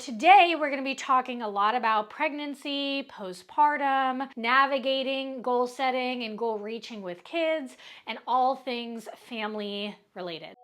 Today, we're going to be talking a lot about pregnancy, postpartum, navigating goal setting and goal reaching with kids, and all things family related.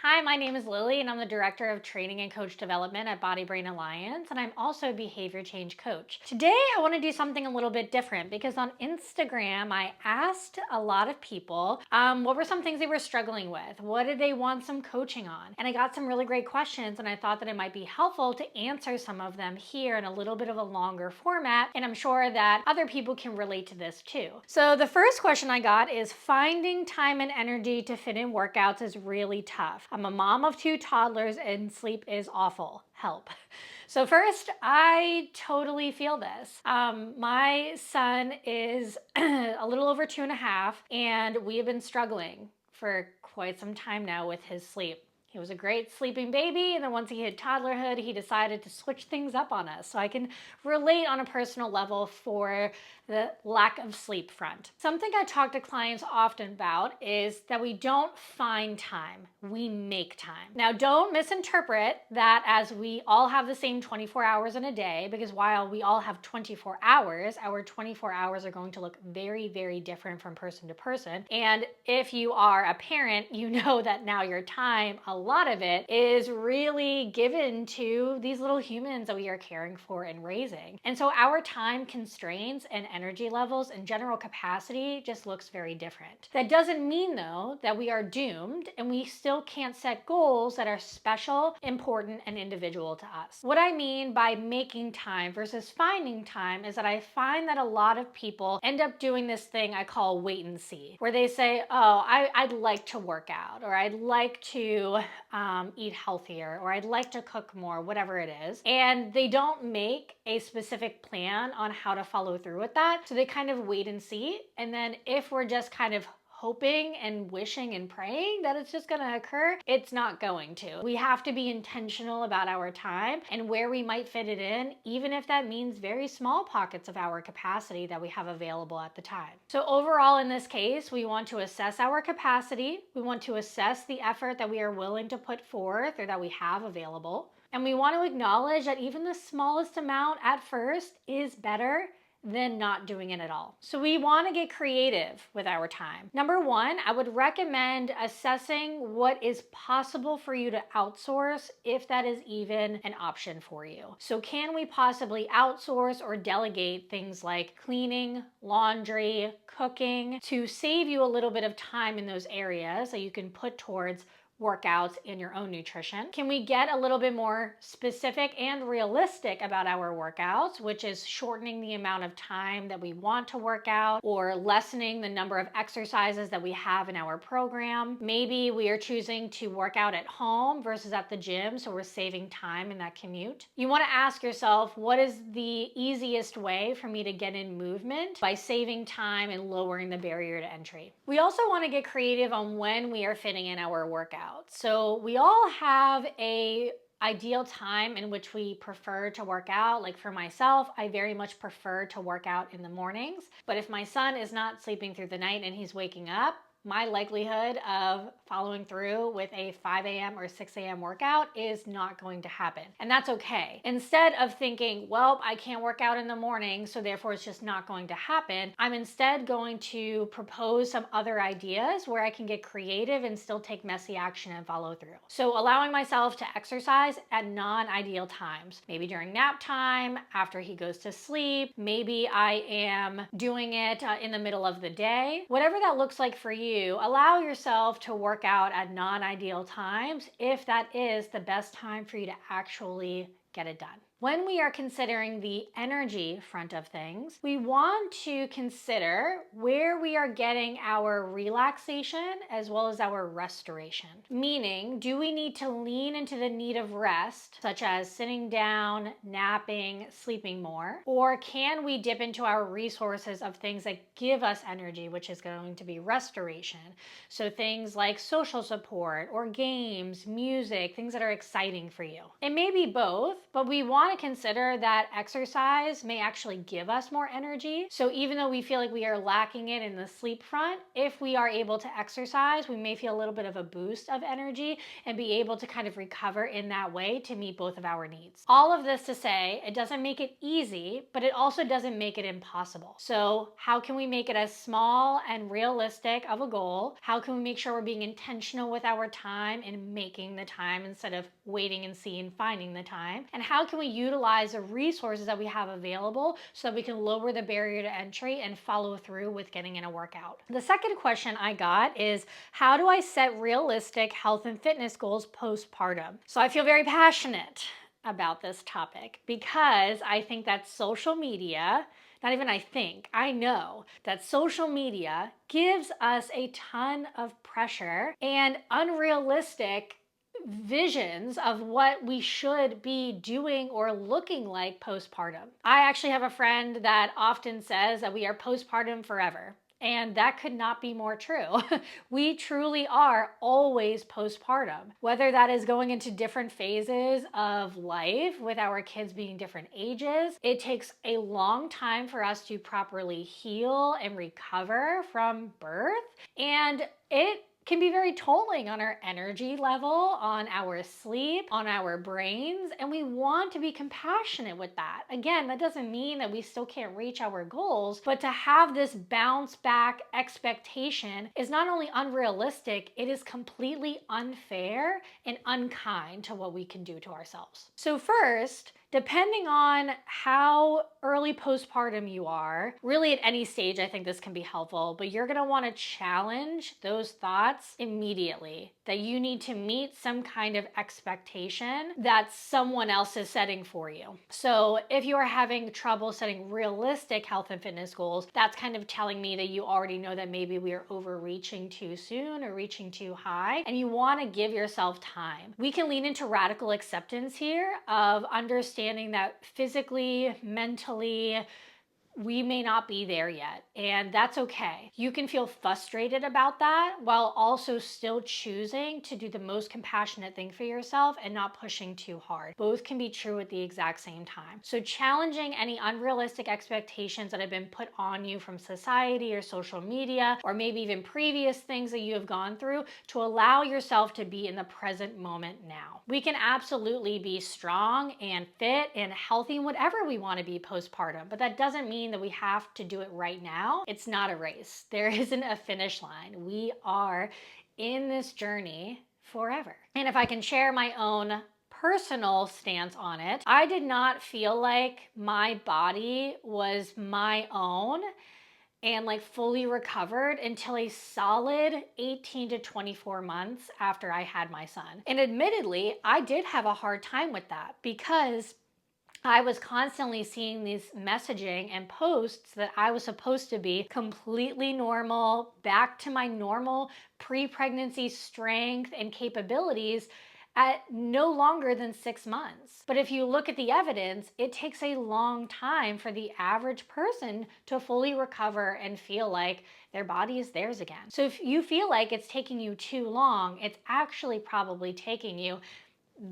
Hi, my name is Lilly, and I'm the Director of Training and Coach Development at Body Brain Alliance, and I'm also a behavior change coach. Today, I want to do something a little bit different because on Instagram, I asked a lot of people what were some things they were struggling with? What did they want some coaching on? And I got some really great questions, and I thought that it might be helpful to answer some of them here in a little bit of a longer format, and I'm sure that other people can relate to this too. So the first question I got is finding time and energy to fit in workouts is really tough. I'm a mom of 2 toddlers and sleep is awful. Help. So first, I totally feel this. My son is a little over 2.5, and we have been struggling for quite some time now with his sleep. He was a great sleeping baby, and then once he hit toddlerhood, he decided to switch things up on us. So I can relate on a personal level for the lack of sleep front. Something I talk to clients often about is that we don't find time, we make time. Now, don't misinterpret that as we all have the same 24 hours in a day, because while we all have 24 hours, our 24 hours are going to look very, very different from person to person. And if you are a parent, you know that now your time, a lot of it is really given to these little humans that we are caring for and raising. And so our time constraints and energy levels and general capacity just looks very different. That doesn't mean though that we are doomed and we still can't set goals that are special, important, and individual to us. What I mean by making time versus finding time is that I find that a lot of people end up doing this thing I call wait and see, where they say, oh, I'd like to work out, or I'd like to eat healthier, or I'd like to cook more, whatever it is. And they don't make a specific plan on how to follow through with that. So they kind of wait and see. And then if we're just kind of hoping and wishing and praying that it's just going to occur, it's not going to. We have to be intentional about our time and where we might fit it in, even if that means very small pockets of our capacity that we have available at the time. So overall, in this case, we want to assess our capacity. We want to assess the effort that we are willing to put forth or that we have available. And we want to acknowledge that even the smallest amount at first is better than not doing it at all. So we want to get creative with our time. Number one, I would recommend assessing what is possible for you to outsource if that is even an option for you. So can we possibly outsource or delegate things like cleaning, laundry, cooking to save you a little bit of time in those areas that you can put towards workouts and your own nutrition? Can we get a little bit more specific and realistic about our workouts, which is shortening the amount of time that we want to work out or lessening the number of exercises that we have in our program? Maybe we are choosing to work out at home versus at the gym, so we're saving time in that commute. You want to ask yourself, what is the easiest way for me to get in movement by saving time and lowering the barrier to entry? We also want to get creative on when we are fitting in our workout. So we all have a ideal time in which we prefer to work out. Like for myself, I very much prefer to work out in the mornings. But if my son is not sleeping through the night and he's waking up, my likelihood of following through with a 5 a.m. or 6 a.m. workout is not going to happen. And that's okay. Instead of thinking, well, I can't work out in the morning, so therefore it's just not going to happen, I'm instead going to propose some other ideas where I can get creative and still take messy action and follow through. So allowing myself to exercise at non-ideal times, maybe during nap time, after he goes to sleep, maybe I am doing it in the middle of the day. Whatever that looks like for you, allow yourself to work out at non-ideal times if that is the best time for you to actually get it done. When we are considering the energy front of things, we want to consider where we are getting our relaxation as well as our restoration. Meaning, do we need to lean into the need of rest, such as sitting down, napping, sleeping more? Or can we dip into our resources of things that give us energy, which is going to be restoration? So things like social support or games, music, things that are exciting for you. It may be both, but we want want to consider that exercise may actually give us more energy. So even though we feel like we are lacking it in the sleep front, if we are able to exercise, we may feel a little bit of a boost of energy and be able to kind of recover in that way to meet both of our needs. All of this to say, it doesn't make it easy, but it also doesn't make it impossible. So how can we make it as small and realistic of a goal? How can we make sure we're being intentional with our time and making the time instead of waiting and seeing, finding the time? And how can we utilize the resources that we have available so that we can lower the barrier to entry and follow through with getting in a workout? The second question I got is, how do I set realistic health and fitness goals postpartum? So I feel very passionate about this topic because I think that social media, not even I know that social media gives us a ton of pressure and unrealistic visions of what we should be doing or looking like postpartum. I actually have a friend that often says that we are postpartum forever. And that could not be more true. We truly are always postpartum, whether that is going into different phases of life with our kids being different ages. It takes a long time for us to properly heal and recover from birth. And it can be very tolling on our energy level, on our sleep, on our brains, and we want to be compassionate with that. Again, that doesn't mean that we still can't reach our goals, but to have this bounce back expectation is not only unrealistic, it is completely unfair and unkind to what we can do to ourselves. So first, depending on how early postpartum you are, really at any stage, I think this can be helpful, but you're gonna wanna challenge those thoughts immediately, that you need to meet some kind of expectation that someone else is setting for you. So if you are having trouble setting realistic health and fitness goals, that's kind of telling me that you already know that maybe we are overreaching too soon or reaching too high, and you wanna give yourself time. We can lean into radical acceptance here of understanding that physically, mentally, we may not be there yet, and that's okay. You can feel frustrated about that while also still choosing to do the most compassionate thing for yourself and not pushing too hard. Both can be true at the exact same time. So challenging any unrealistic expectations that have been put on you from society or social media, or maybe even previous things that you have gone through, to allow yourself to be in the present moment now. We can absolutely be strong and fit and healthy in whatever we want to be postpartum, but that doesn't mean that we have to do it right now. It's not a race. There isn't a finish line. We are in this journey forever. And if I can share my own personal stance on it, I did not feel like my body was my own and like fully recovered until a solid 18 to 24 months after I had my son. And admittedly, I did have a hard time with that because I was constantly seeing these messaging and posts that I was supposed to be completely normal, back to my normal pre-pregnancy strength and capabilities at no longer than 6 months. But if you look at the evidence, it takes a long time for the average person to fully recover and feel like their body is theirs again. So if you feel like it's taking you too long, it's actually probably taking you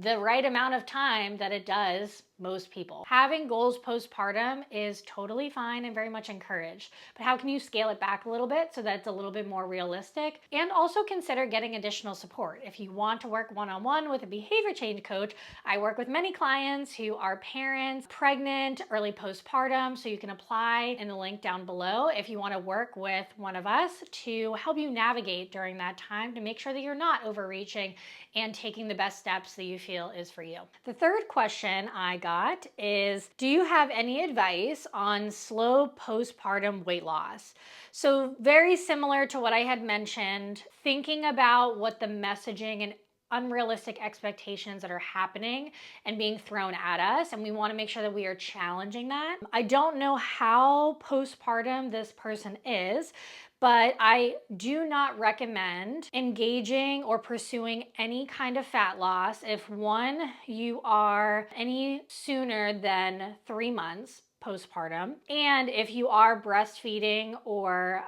the right amount of time that it does most people. Having goals postpartum is totally fine and very much encouraged, but how can you scale it back a little bit so that it's a little bit more realistic? And also consider getting additional support. If you want to work one-on-one with a behavior change coach, I work with many clients who are parents, pregnant, early postpartum, so you can apply in the link down below if you want to work with one of us to help you navigate during that time to make sure that you're not overreaching and taking the best steps that you feel is for you. The third question I got is, do you have any advice on slow postpartum weight loss? So very similar to what I had mentioned, thinking about what the messaging and unrealistic expectations that are happening and being thrown at us, and we want to make sure that we are challenging that. I don't know how postpartum this person is, but I do not recommend engaging or pursuing any kind of fat loss if one, you are any sooner than 3 months postpartum. And if you are breastfeeding or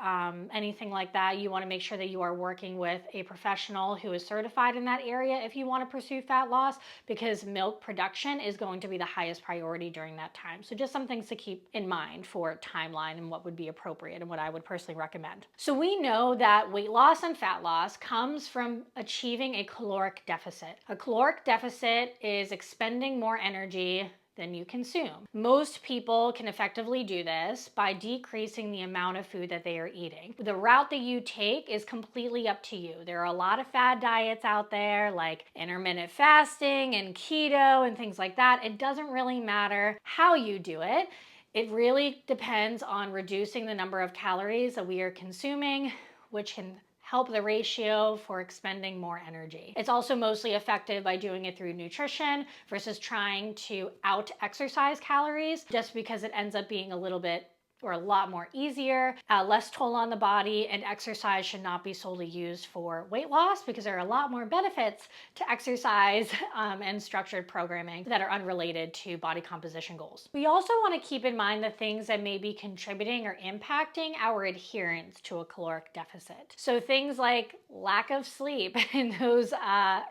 anything like that, you want to make sure that you are working with a professional who is certified in that area if you want to pursue fat loss, because milk production is going to be the highest priority during that time. So just some things to keep in mind for timeline and what would be appropriate and what I would personally recommend. So we know that weight loss and fat loss comes from achieving a caloric deficit. A caloric deficit is expending more energy than you consume. Most people can effectively do this by decreasing the amount of food that they are eating. The route that you take is completely up to you. There are a lot of fad diets out there like intermittent fasting and keto and things like that. It doesn't really matter how you do it. It really depends on reducing the number of calories that we are consuming, which can help the ratio for expending more energy. It's also mostly effective by doing it through nutrition versus trying to out-exercise calories, just because it ends up being a little bit or a lot more easier, less toll on the body, and exercise should not be solely used for weight loss because there are a lot more benefits to exercise and structured programming that are unrelated to body composition goals. We also want to keep in mind the things that may be contributing or impacting our adherence to a caloric deficit. So things like lack of sleep in those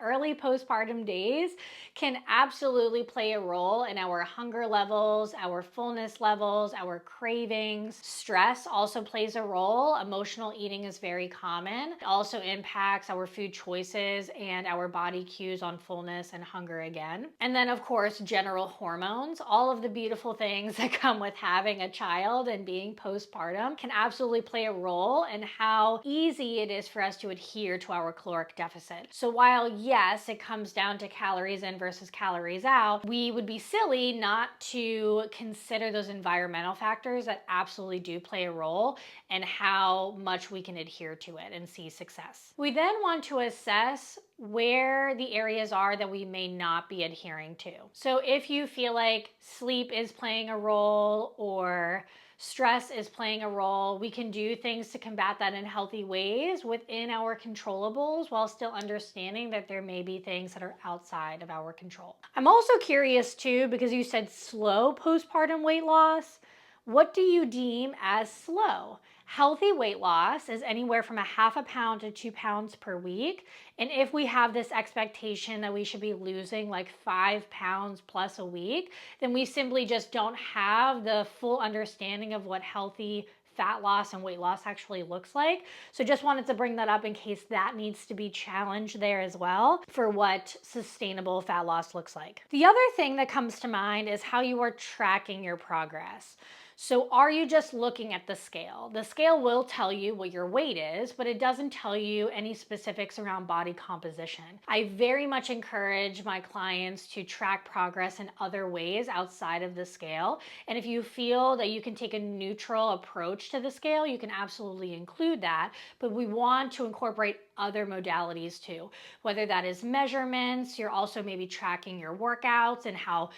early postpartum days can absolutely play a role in our hunger levels, our fullness levels, our cravings. Stress also plays a role. Emotional eating is very common. It also impacts our food choices and our body cues on fullness and hunger again. And then of course, general hormones, all of the beautiful things that come with having a child and being postpartum can absolutely play a role in how easy it is for us to adhere to our caloric deficit. So while yes, it comes down to calories in versus calories out, we would be silly not to consider those environmental factors that absolutely do play a role in how much we can adhere to it and see success. We then want to assess where the areas are that we may not be adhering to. So if you feel like sleep is playing a role or stress is playing a role, we can do things to combat that in healthy ways within our controllables while still understanding that there may be things that are outside of our control. I'm also curious too, because you said slow postpartum weight loss. What do you deem as slow? Healthy weight loss is anywhere from 1/2 pound to 2 pounds per week. And if we have this expectation that we should be losing like 5 pounds plus a week, then we simply just don't have the full understanding of what healthy fat loss and weight loss actually looks like. So just wanted to bring that up in case that needs to be challenged there as well for what sustainable fat loss looks like. The other thing that comes to mind is how you are tracking your progress. So are you just looking at the scale? The scale will tell you what your weight is, but it doesn't tell you any specifics around body composition. I very much encourage my clients to track progress in other ways outside of the scale. And if you feel that you can take a neutral approach to the scale, you can absolutely include that. But we want to incorporate other modalities too, whether that is measurements, you're also maybe tracking your workouts and how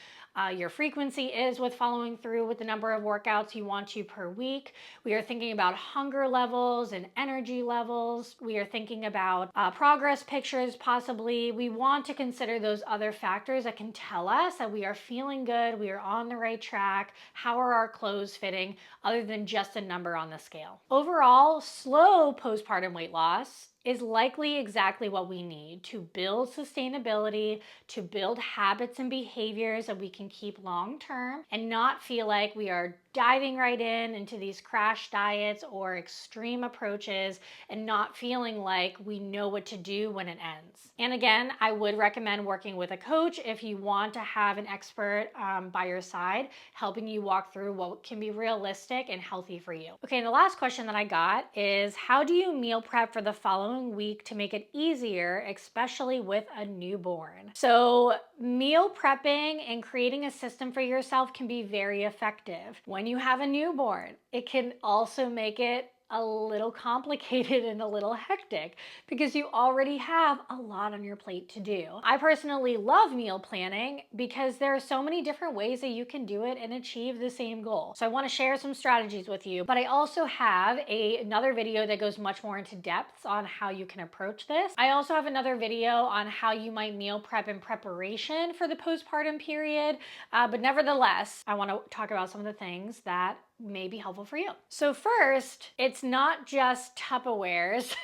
your frequency is with following through with the number of workouts you want to per week. We are thinking about hunger levels and energy levels. We are thinking about progress pictures possibly. We want to consider those other factors that can tell us that we are feeling good, we are on the right track, how are our clothes fitting, other than just a number on the scale. Overall, slow postpartum weight loss is likely exactly what we need to build sustainability, to build habits and behaviors that we can keep long term and not feel like we are diving right into these crash diets or extreme approaches and not feeling like we know what to do when it ends. And again, I would recommend working with a coach if you want to have an expert by your side, helping you walk through what can be realistic and healthy for you. Okay, and the last question that I got is, how do you meal prep for the following week to make it easier, especially with a newborn? So meal prepping and creating a system for yourself can be very effective. When you have a newborn, it can also make it a little complicated and a little hectic because you already have a lot on your plate to do. I personally love meal planning because there are so many different ways that you can do it and achieve the same goal. So I want to share some strategies with you, but I also have another video that goes much more into depth on how you can approach this. I also have another video on how you might meal prep in preparation for the postpartum period, but nevertheless, I want to talk about some of the things that may be helpful for you. So first, it's not just Tupperwares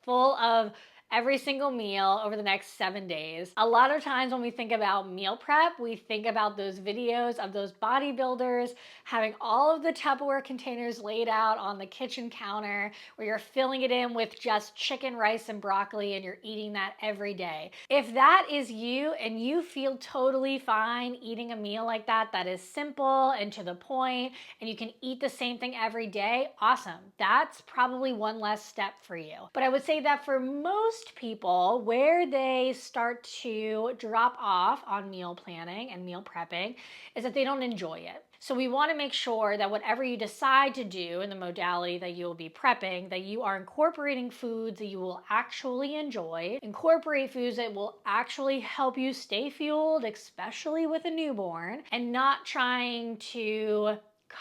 full of every single meal over the next 7 days. A lot of times when we think about meal prep, we think about those videos of those bodybuilders having all of the Tupperware containers laid out on the kitchen counter where you're filling it in with just chicken, rice, and broccoli, and you're eating that every day. If that is you and you feel totally fine eating a meal like that, that is simple and to the point, and you can eat the same thing every day, awesome. That's probably one less step for you. But I would say that for most people, where they start to drop off on meal planning and meal prepping is that they don't enjoy it. So we want to make sure that whatever you decide to do in the modality that you will be prepping, that you are incorporating foods that you will actually enjoy, incorporate foods that will actually help you stay fueled, especially with a newborn, and not trying to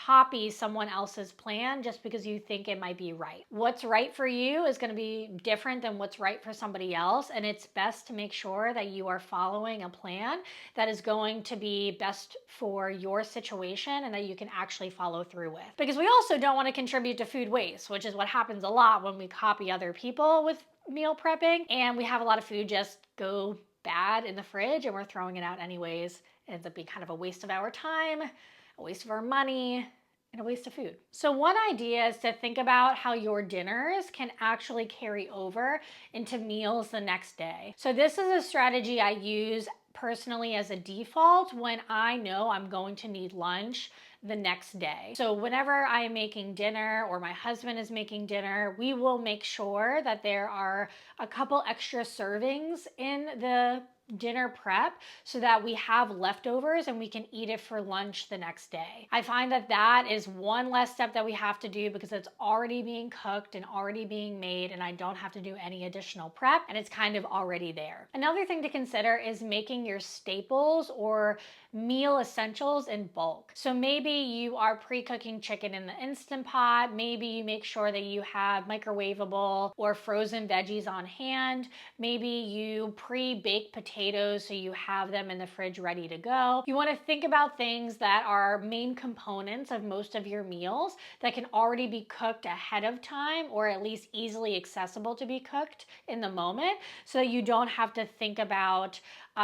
copy someone else's plan just because you think it might be right. What's right for you is going to be different than what's right for somebody else, and it's best to make sure that you are following a plan that is going to be best for your situation and that you can actually follow through with. Because we also don't want to contribute to food waste, which is what happens a lot when we copy other people with meal prepping, and we have a lot of food just go bad in the fridge and we're throwing it out anyways. It ends up being kind of a waste of our time, a waste of our money, and a waste of food. So one idea is to think about how your dinners can actually carry over into meals the next day. So this is a strategy I use personally as a default when I know I'm going to need lunch the next day. So whenever I am making dinner or my husband is making dinner, we will make sure that there are a couple extra servings in the dinner prep so that we have leftovers and we can eat it for lunch the next day. I find that that is one less step that we have to do because it's already being cooked and already being made, and I don't have to do any additional prep, and it's kind of already there. Another thing to consider is making your staples or meal essentials in bulk. So maybe you are pre-cooking chicken in the Instant Pot, maybe you make sure that you have microwavable or frozen veggies on hand, maybe you pre-bake potatoes so you have them in the fridge ready to go. You want to think about things that are main components of most of your meals that can already be cooked ahead of time or at least easily accessible to be cooked in the moment so that you don't have to think about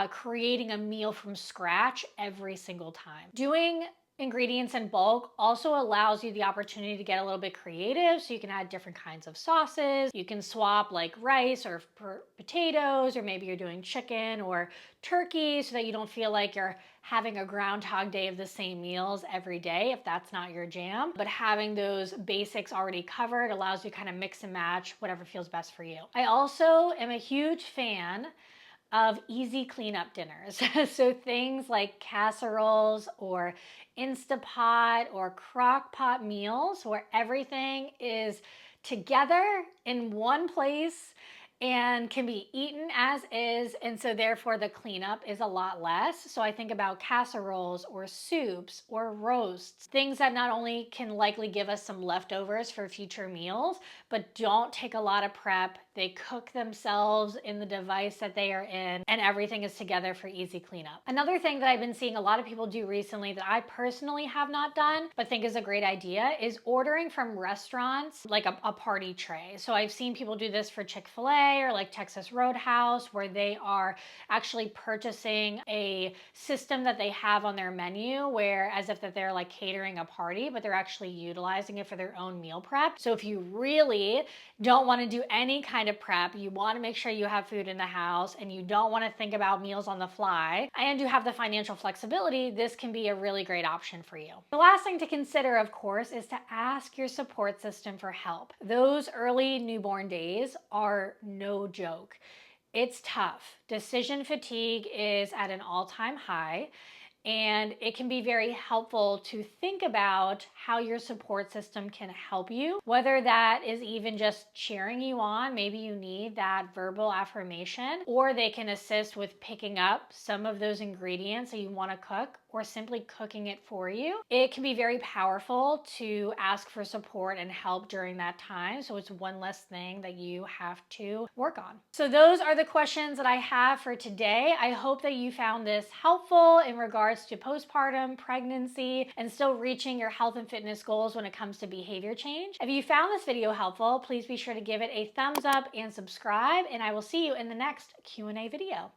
creating a meal from scratch every single time. Doing ingredients in bulk also allows you the opportunity to get a little bit creative, so you can add different kinds of sauces. You can swap like rice or potatoes, or maybe you're doing chicken or turkey so that you don't feel like you're having a Groundhog Day of the same meals every day if that's not your jam. But having those basics already covered allows you to kind of mix and match whatever feels best for you. I also am a huge fan of easy cleanup dinners. So things like casseroles or Instapot or crock pot meals where everything is together in one place and can be eaten as is, and so therefore the cleanup is a lot less. So I think about casseroles or soups or roasts, things that not only can likely give us some leftovers for future meals, but don't take a lot of prep. They cook themselves in the device that they are in, and everything is together for easy cleanup. Another thing that I've been seeing a lot of people do recently that I personally have not done, but think is a great idea, is ordering from restaurants like a party tray. So I've seen people do this for Chick-fil-A or like Texas Roadhouse, where they are actually purchasing a system that they have on their menu where as if that they're like catering a party, but they're actually utilizing it for their own meal prep. So if you really don't want to do any kind of prep, you want to make sure you have food in the house and you don't want to think about meals on the fly, and you have the financial flexibility, this can be a really great option for you. The last thing to consider, of course, is to ask your support system for help. Those early newborn days are no joke. It's tough. Decision fatigue is at an all-time high. And it can be very helpful to think about how your support system can help you, whether that is even just cheering you on. Maybe you need that verbal affirmation, or they can assist with picking up some of those ingredients that you want to cook, or simply cooking it for you. It can be very powerful to ask for support and help during that time. So it's one less thing that you have to work on. So those are the questions that I have for today. I hope that you found this helpful in regards to postpartum, pregnancy, and still reaching your health and fitness goals when it comes to behavior change. If you found this video helpful, please be sure to give it a thumbs up and subscribe, and I will see you in the next Q&A video.